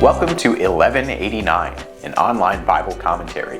Welcome to 1189, an online Bible commentary.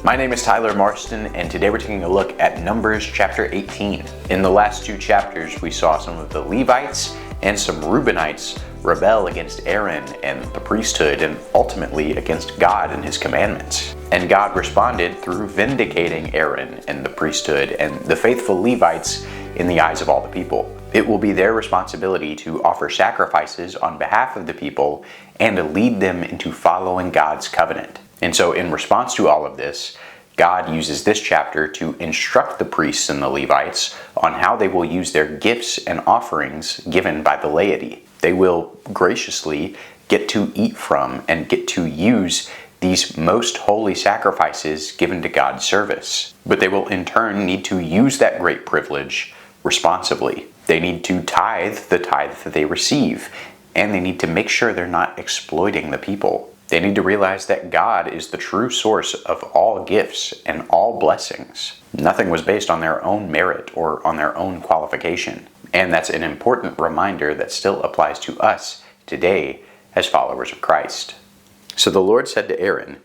My name is Tyler Marston, and today we're taking a look at Numbers chapter 18. In the last two chapters, we saw some of the Levites and some Reubenites rebel against Aaron and the priesthood, and ultimately against God and his commandments. And God responded through vindicating Aaron and the priesthood and the faithful Levites in the eyes of all the people. It will be their responsibility to offer sacrifices on behalf of the people and to lead them into following God's covenant. And so in response to all of this, God uses this chapter to instruct the priests and the Levites on how they will use their gifts and offerings given by the laity. They will graciously get to eat from and get to use these most holy sacrifices given to God's service. But they will in turn need to use that great privilege responsibly. They need to tithe the tithe that they receive, and they need to make sure they're not exploiting the people. They need to realize that God is the true source of all gifts and all blessings. Nothing was based on their own merit or on their own qualification. And that's an important reminder that still applies to us today as followers of Christ. So the Lord said to Aaron,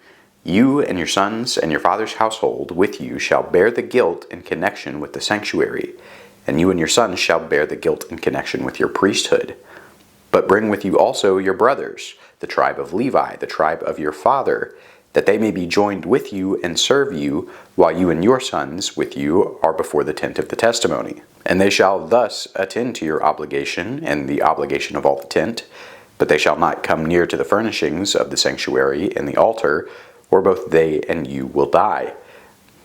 "You and your sons and your father's household with you shall bear the guilt in connection with the sanctuary, and you and your sons shall bear the guilt in connection with your priesthood. But bring with you also your brothers, the tribe of Levi, the tribe of your father, that they may be joined with you and serve you, while you and your sons with you are before the tent of the testimony. And they shall thus attend to your obligation and the obligation of all the tent, but they shall not come near to the furnishings of the sanctuary and the altar, or both they and you will die.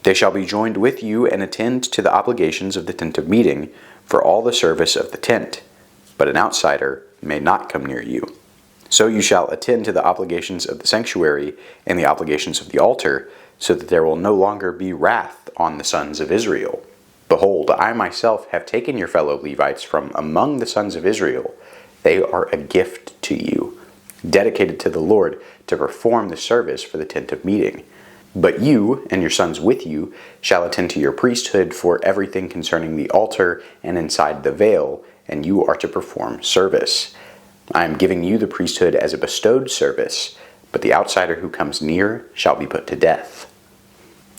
They shall be joined with you and attend to the obligations of the tent of meeting for all the service of the tent, but an outsider may not come near you. So you shall attend to the obligations of the sanctuary and the obligations of the altar, so that there will no longer be wrath on the sons of Israel. Behold, I myself have taken your fellow Levites from among the sons of Israel. They are a gift to you, dedicated to the Lord to perform the service for the tent of meeting. But you and your sons with you shall attend to your priesthood for everything concerning the altar and inside the veil, and you are to perform service. I am giving you the priesthood as a bestowed service, but the outsider who comes near shall be put to death."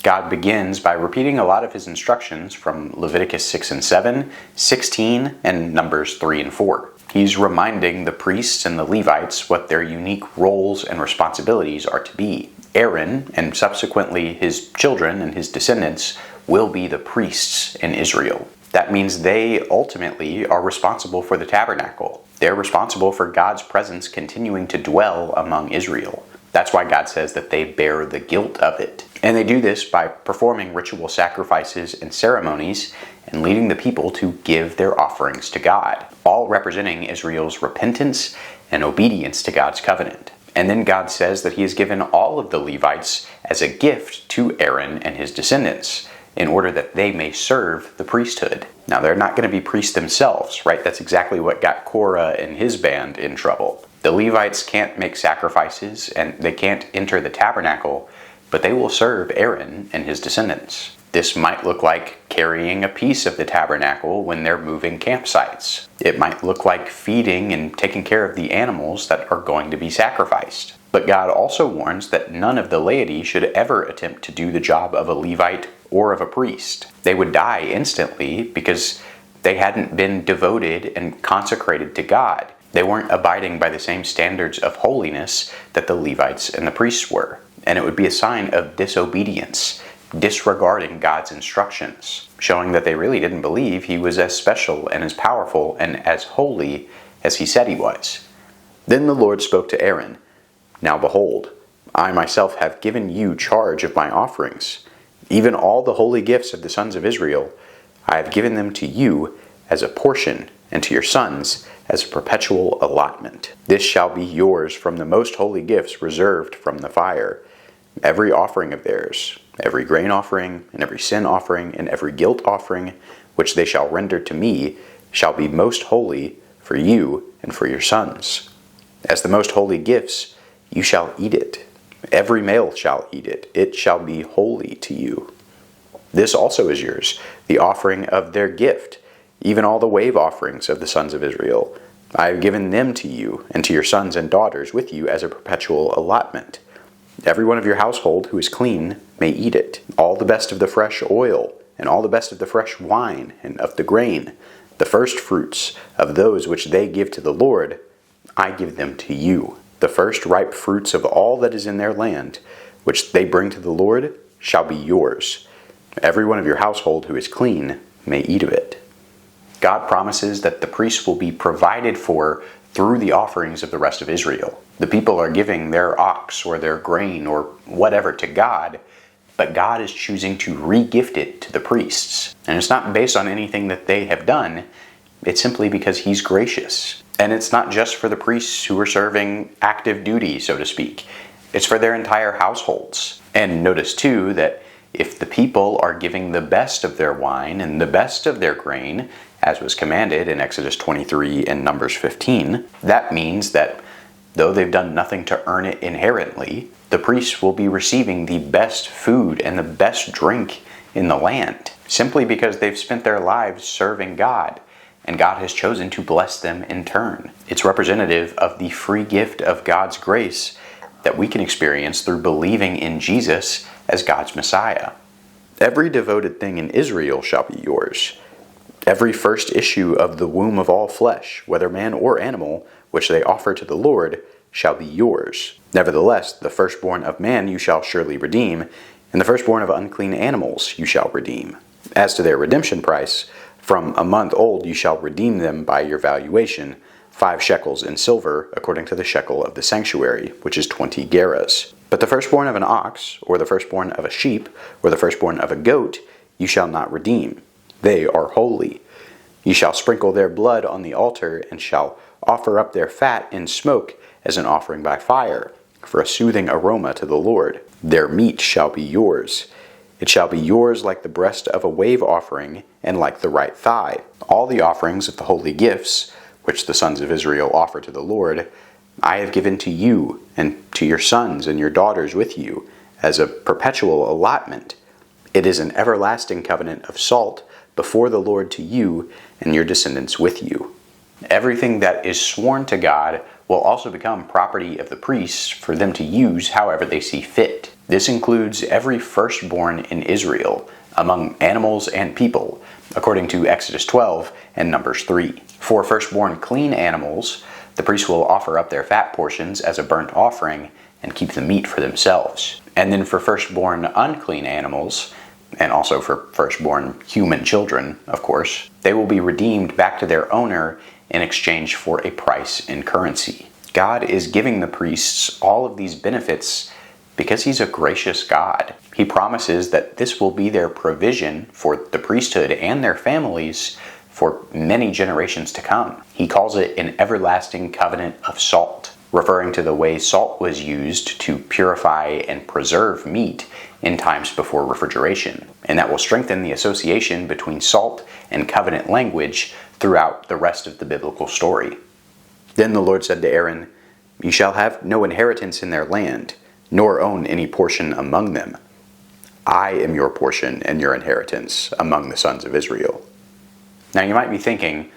God begins by repeating a lot of his instructions from Leviticus 6 and 7, 16, and Numbers 3 and 4. He's reminding the priests and the Levites what their unique roles and responsibilities are to be. Aaron, and subsequently his children and his descendants, will be the priests in Israel. That means they ultimately are responsible for the tabernacle. They're responsible for God's presence continuing to dwell among Israel. That's why God says that they bear the guilt of it. And they do this by performing ritual sacrifices and ceremonies and leading the people to give their offerings to God, all representing Israel's repentance and obedience to God's covenant. And then God says that he has given all of the Levites as a gift to Aaron and his descendants, in order that they may serve the priesthood. Now, they're not going to be priests themselves, right? That's exactly what got Korah and his band in trouble. The Levites can't make sacrifices, and they can't enter the tabernacle, but they will serve Aaron and his descendants. This might look like carrying a piece of the tabernacle when they're moving campsites. It might look like feeding and taking care of the animals that are going to be sacrificed. But God also warns that none of the laity should ever attempt to do the job of a Levite or of a priest. They would die instantly because they hadn't been devoted and consecrated to God. They weren't abiding by the same standards of holiness that the Levites and the priests were. And it would be a sign of disobedience, disregarding God's instructions, showing that they really didn't believe he was as special and as powerful and as holy as he said he was. Then the Lord spoke to Aaron, "Now behold, I myself have given you charge of my offerings. Even all the holy gifts of the sons of Israel, I have given them to you as a portion, and to your sons as a perpetual allotment. This shall be yours from the most holy gifts reserved from the fire. Every offering of theirs, every grain offering, and every sin offering, and every guilt offering, which they shall render to me, shall be most holy for you and for your sons. As the most holy gifts, you shall eat it. Every male shall eat it. It shall be holy to you. This also is yours, the offering of their gift, even all the wave offerings of the sons of Israel. I have given them to you and to your sons and daughters with you as a perpetual allotment. Every one of your household who is clean may eat it. All the best of the fresh oil, and all the best of the fresh wine, and of the grain, the first fruits of those which they give to the Lord, I give them to you. The first ripe fruits of all that is in their land, which they bring to the Lord, shall be yours. Every one of your household who is clean may eat of it. God promises that the priests will be provided for through the offerings of the rest of Israel. The people are giving their ox or their grain or whatever to God, but God is choosing to re-gift it to the priests. And it's not based on anything that they have done, it's simply because He's gracious. And it's not just for the priests who are serving active duty, so to speak. It's for their entire households. And notice too that if the people are giving the best of their wine and the best of their grain, as was commanded in Exodus 23 and Numbers 15, that means that though they've done nothing to earn it inherently, the priests will be receiving the best food and the best drink in the land, simply because they've spent their lives serving God, and God has chosen to bless them in turn. It's representative of the free gift of God's grace that we can experience through believing in Jesus as God's Messiah. Every devoted thing in Israel shall be yours. Every first issue of the womb of all flesh, whether man or animal, which they offer to the Lord, shall be yours. Nevertheless, the firstborn of man you shall surely redeem, and the firstborn of unclean animals you shall redeem. As to their redemption price, from a month old you shall redeem them by your valuation, 5 shekels in silver, according to the shekel of the sanctuary, which is 20 gerahs. But the firstborn of an ox, or the firstborn of a sheep, or the firstborn of a goat, you shall not redeem. They are holy. You shall sprinkle their blood on the altar, and shall offer up their fat in smoke as an offering by fire, for a soothing aroma to the Lord. Their meat shall be yours. It shall be yours like the breast of a wave offering, and like the right thigh. All the offerings of the holy gifts, which the sons of Israel offer to the Lord, I have given to you, and to your sons and your daughters with you, as a perpetual allotment. It is an everlasting covenant of salt before the Lord to you and your descendants with you. Everything that is sworn to God will also become property of the priests for them to use however they see fit. This includes every firstborn in Israel, among animals and people, according to Exodus 12 and Numbers 3. For firstborn clean animals, the priests will offer up their fat portions as a burnt offering and keep the meat for themselves. And then for firstborn unclean animals, and also for firstborn human children, of course, they will be redeemed back to their owner in exchange for a price in currency. God is giving the priests all of these benefits because He's a gracious God. He promises that this will be their provision for the priesthood and their families for many generations to come. He calls it an everlasting covenant of salt, referring to the way salt was used to purify and preserve meat in times before refrigeration. And that will strengthen the association between salt and covenant language throughout the rest of the biblical story. Then the Lord said to Aaron, "You shall have no inheritance in their land, nor own any portion among them. I am your portion and your inheritance among the sons of Israel." Now you might be thinking,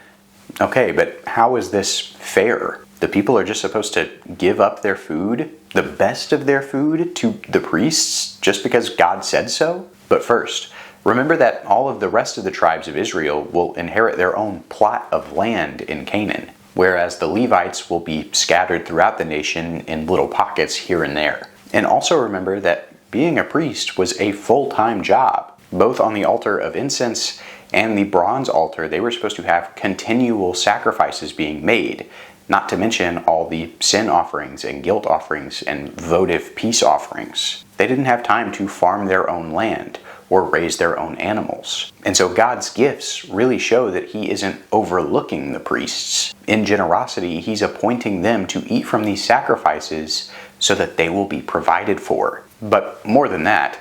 okay, but how is this fair? The people are just supposed to give up their food, the best of their food, to the priests just because God said so? But first, remember that all of the rest of the tribes of Israel will inherit their own plot of land in Canaan, whereas the Levites will be scattered throughout the nation in little pockets here and there. And also remember that being a priest was a full-time job. Both on the altar of incense and the bronze altar, they were supposed to have continual sacrifices being made, not to mention all the sin offerings and guilt offerings and votive peace offerings. They didn't have time to farm their own land or raise their own animals. And so God's gifts really show that He isn't overlooking the priests. In generosity, He's appointing them to eat from these sacrifices so that they will be provided for. But more than that,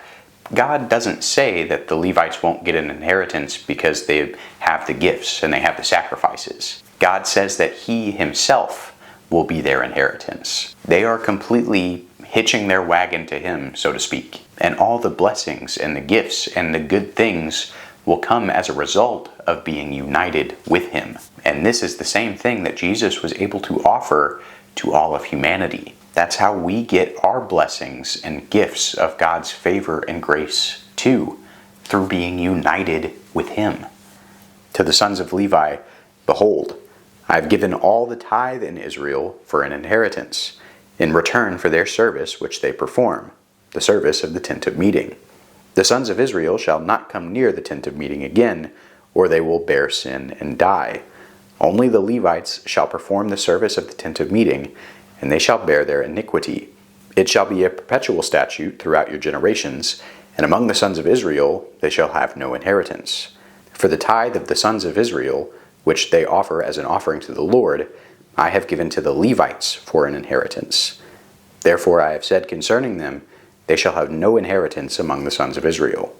God doesn't say that the Levites won't get an inheritance because they have the gifts and they have the sacrifices. God says that He Himself will be their inheritance. They are completely hitching their wagon to Him, so to speak. And all the blessings and the gifts and the good things will come as a result of being united with him. And this is the same thing that Jesus was able to offer to all of humanity. That's how we get our blessings and gifts of God's favor and grace too, through being united with him. To the sons of Levi, behold, I have given all the tithe in Israel for an inheritance, in return for their service which they perform, the service of the tent of meeting. The sons of Israel shall not come near the tent of meeting again, or they will bear sin and die. Only the Levites shall perform the service of the tent of meeting, and they shall bear their iniquity. It shall be a perpetual statute throughout your generations, and among the sons of Israel they shall have no inheritance. For the tithe of the sons of Israel, which they offer as an offering to the Lord, I have given to the Levites for an inheritance. Therefore I have said concerning them, they shall have no inheritance among the sons of Israel.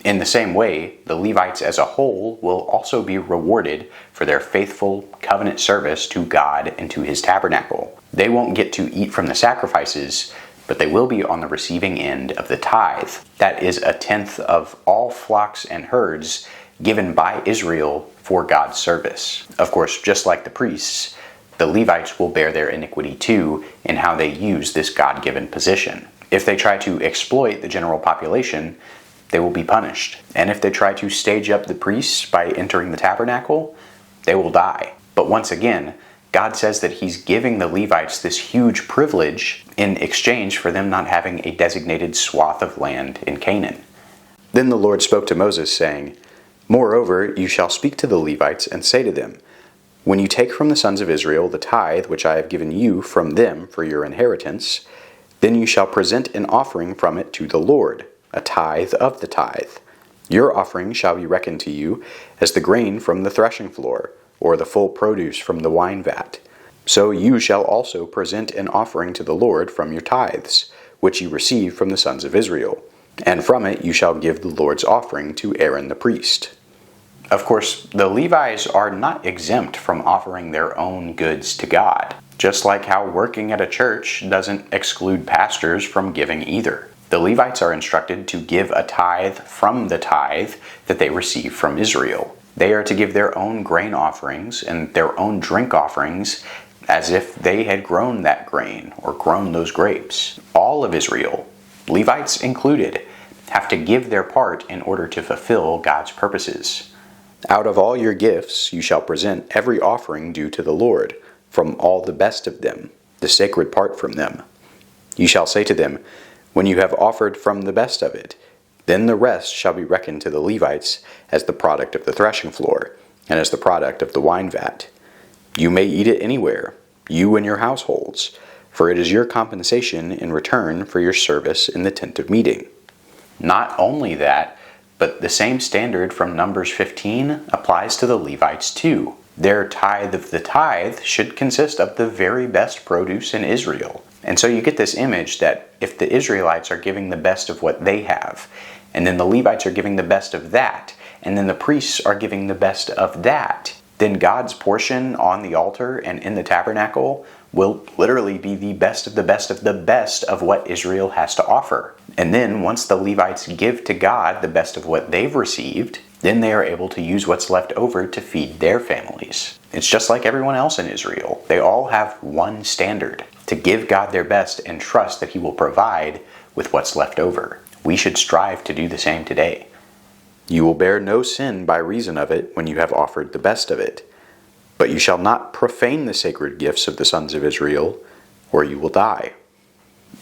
In the same way, the Levites as a whole will also be rewarded for their faithful covenant service to God and to his tabernacle. They won't get to eat from the sacrifices, but they will be on the receiving end of the tithe. That is a tenth of all flocks and herds given by Israel for God's service. Of course, just like the priests, the Levites will bear their iniquity too in how they use this God-given position. If they try to exploit the general population, they will be punished. And if they try to stage up the priests by entering the tabernacle, they will die. But once again, God says that he's giving the Levites this huge privilege in exchange for them not having a designated swath of land in Canaan. Then the Lord spoke to Moses, saying, Moreover, you shall speak to the Levites and say to them, When you take from the sons of Israel the tithe which I have given you from them for your inheritance, then you shall present an offering from it to the Lord, a tithe of the tithe. Your offering shall be reckoned to you as the grain from the threshing floor, or the full produce from the wine vat. So you shall also present an offering to the Lord from your tithes, which you receive from the sons of Israel. And from it you shall give the Lord's offering to Aaron the priest. Of course, the Levites are not exempt from offering their own goods to God, just like how working at a church doesn't exclude pastors from giving either. The Levites are instructed to give a tithe from the tithe that they receive from Israel. They are to give their own grain offerings and their own drink offerings as if they had grown that grain or grown those grapes. All of Israel, Levites included, have to give their part in order to fulfill God's purposes. Out of all your gifts you shall present every offering due to the Lord, from all the best of them, the sacred part from them. You shall say to them, When you have offered from the best of it, then the rest shall be reckoned to the Levites as the product of the threshing floor, and as the product of the wine vat. You may eat it anywhere, you and your households, for it is your compensation in return for your service in the tent of meeting. Not only that, but the same standard from Numbers 15 applies to the Levites too. Their tithe of the tithe should consist of the very best produce in Israel. And so you get this image that if the Israelites are giving the best of what they have, and then the Levites are giving the best of that, and then the priests are giving the best of that, then God's portion on the altar and in the tabernacle will literally be the best of the best of the best of what Israel has to offer. And then once the Levites give to God the best of what they've received, then they are able to use what's left over to feed their families. It's just like everyone else in Israel. They all have one standard: to give God their best and trust that he will provide with what's left over. We should strive to do the same today. You will bear no sin by reason of it when you have offered the best of it. But you shall not profane the sacred gifts of the sons of Israel, or you will die.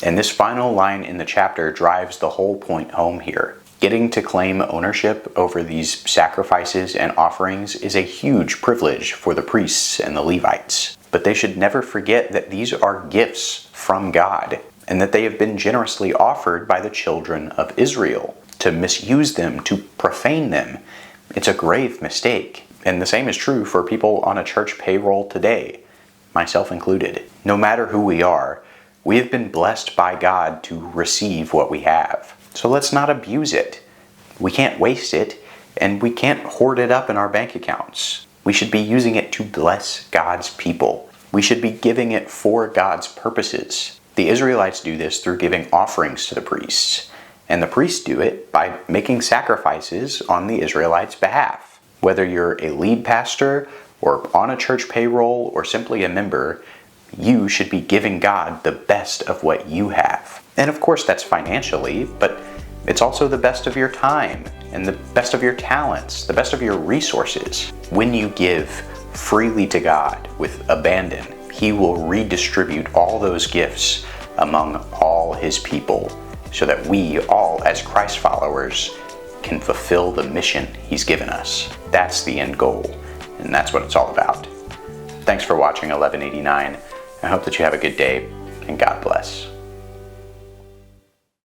And this final line in the chapter drives the whole point home here. Getting to claim ownership over these sacrifices and offerings is a huge privilege for the priests and the Levites. But they should never forget that these are gifts from God, and that they have been generously offered by the children of Israel. To misuse them, to profane them, it's a grave mistake. And the same is true for people on a church payroll today, myself included. No matter who we are, we have been blessed by God to receive what we have. So let's not abuse it. We can't waste it, and we can't hoard it up in our bank accounts. We should be using it to bless God's people. We should be giving it for God's purposes. The Israelites do this through giving offerings to the priests. And the priests do it by making sacrifices on the Israelites' behalf. Whether you're a lead pastor or on a church payroll or simply a member, you should be giving God the best of what you have. And of course that's financially, but it's also the best of your time and the best of your talents, the best of your resources. When you give freely to God with abandon, He will redistribute all those gifts among all His people so that we all, as Christ followers, can fulfill the mission He's given us. That's the end goal, and that's what it's all about. Thanks for watching 1189. I hope that you have a good day, and God bless.